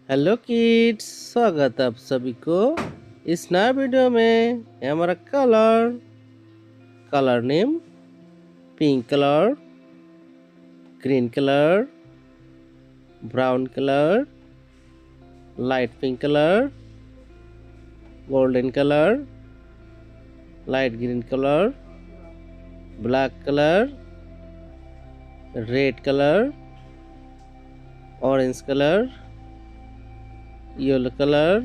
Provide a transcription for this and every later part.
Hello kids, स्वागत है आप सभी को इस नए वीडियो में। ये हमारा colour name pink colour, green colour, brown colour, light pink colour, golden colour, light green colour, black colour, red colour, orange colour, yellow colour,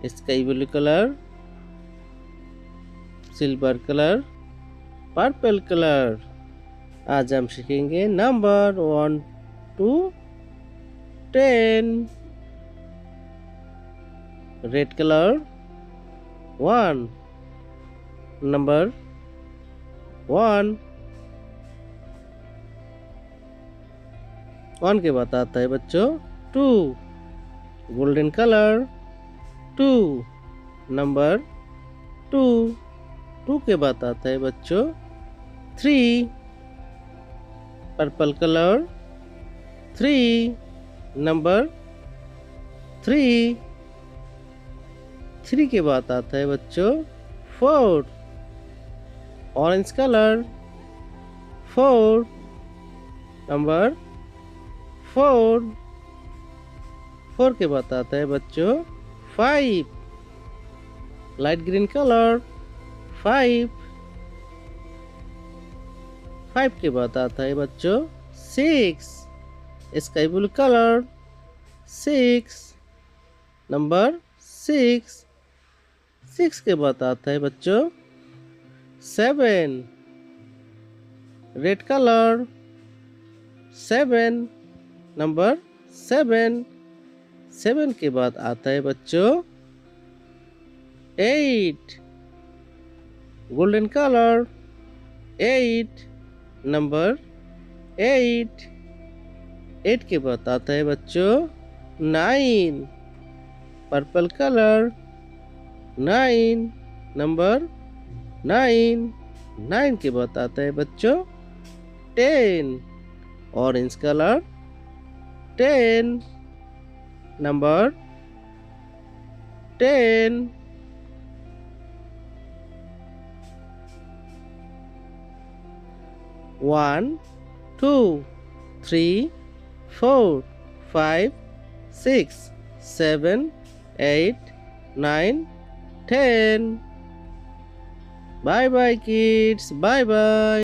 sky blue colour, silver colour, purple colour. आज हम सीखेंगे number 1 to 10। Red colour 1, number 1। 1 के बाद आता है बच्चों 2। Golden colour 2, number 2। 2 के बाद आता है बच्चों 3। Purple colour 3, number 3। 3 के बाद आता है बच्चों 4। Orange colour 4, number 4। 4 के बाद आता है बच्चों 5। Light green colour 5। 5 के बाद आता है बच्चों 6। Sky blue colour 6, number 6। 6 के बाद आता है बच्चों 7। Red colour 7, number 7। 7 के बाद आता है बच्चों 8। Golden colour 8, number 8। 8 के बाद आता है बच्चों 9। Purple colour 9, number 9। 9 के बाद आता है बच्चों 10। Orange colour 10, number 10। 1, 2, 3, 4, 5, 6, 7, 8, 9, 10। Bye bye kids, bye bye.